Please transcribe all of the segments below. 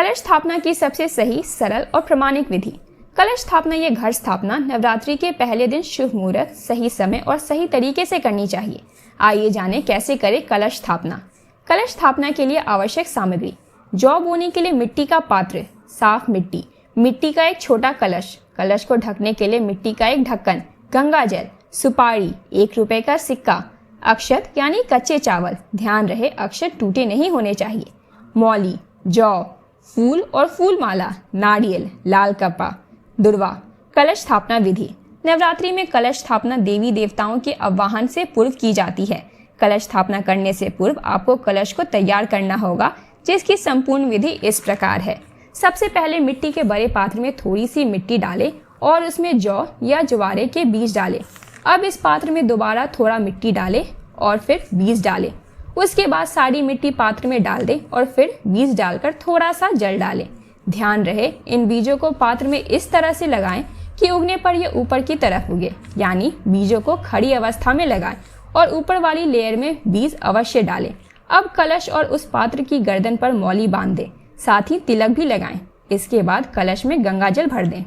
कलश स्थापना की सबसे सही, सरल और प्रामाणिक विधि। कलश स्थापना या घर स्थापना नवरात्रि के पहले दिन शुभ मुहूर्त, सही समय और सही तरीके से करनी चाहिए। आइए जानें कैसे करें कलश स्थापना। कलश स्थापना के लिए आवश्यक सामग्री: जौ बोने के लिए मिट्टी का पात्र, साफ मिट्टी, मिट्टी का एक छोटा कलश, कलश को ढकने के लिए मिट्टी का एक ढक्कन, गंगा जल, सुपारी, 1 रुपए का सिक्का, अक्षत यानी कच्चे चावल, ध्यान रहे अक्षत टूटे नहीं होने चाहिए, मौली, जौ, फूल और फूल माला, नारियल, लाल कपा, दुर्वा। कलश स्थापना विधि। नवरात्रि में कलश स्थापना देवी देवताओं के आवाहन से पूर्व की जाती है। कलश स्थापना करने से पूर्व आपको कलश को तैयार करना होगा, जिसकी संपूर्ण विधि इस प्रकार है। सबसे पहले मिट्टी के बड़े पात्र में थोड़ी सी मिट्टी डालें और उसमें जौ या ज्वारे के बीज डालें। अब इस पात्र में दोबारा थोड़ा मिट्टी डालें और फिर बीज डालें। उसके बाद सारी मिट्टी पात्र में डाल दें और फिर बीज डालकर थोड़ा सा जल डालें। ध्यान रहे इन बीजों को पात्र में इस तरह से लगाएं कि उगने पर ये ऊपर की तरफ उगे, यानी बीजों को खड़ी अवस्था में लगाएं और ऊपर वाली लेयर में बीज अवश्य डालें। अब कलश और उस पात्र की गर्दन पर मौली बांध दें, साथ ही तिलक भी लगाएं। इसके बाद कलश में गंगा जल भर दें।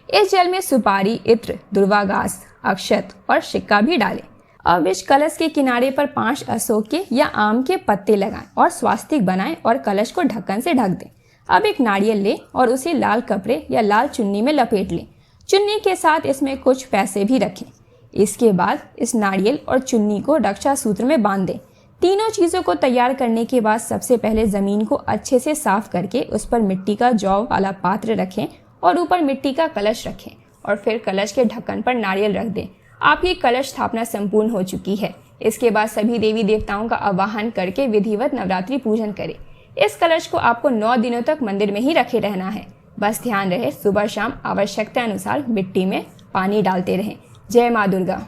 इस जल में सुपारी, इत्र, दुर्वा घास, अक्षत और सिक्का भी डालें। अब इस कलश के किनारे पर 5 अशोक के या आम के पत्ते लगाएं और स्वास्तिक बनाएं और कलश को ढक्कन से ढक दें। अब एक नारियल लें और उसे लाल कपड़े या लाल चुन्नी में लपेट लें। चुन्नी के साथ इसमें कुछ पैसे भी रखें। इसके बाद इस नारियल और चुन्नी को रक्षा सूत्र में बांध दें। तीनों चीज़ों को तैयार करने के बाद सबसे पहले ज़मीन को अच्छे से साफ करके उस पर मिट्टी का जौ वाला पात्र रखें और ऊपर मिट्टी का कलश रखें और फिर कलश के ढक्कन पर नारियल रख दें। आपकी कलश स्थापना संपूर्ण हो चुकी है। इसके बाद सभी देवी देवताओं का आवाहन करके विधिवत नवरात्रि पूजन करें। इस कलश को आपको 9 दिनों तक मंदिर में ही रखे रहना है। बस ध्यान रहे सुबह शाम आवश्यकता अनुसार मिट्टी में पानी डालते रहें। जय माँ दुर्गा।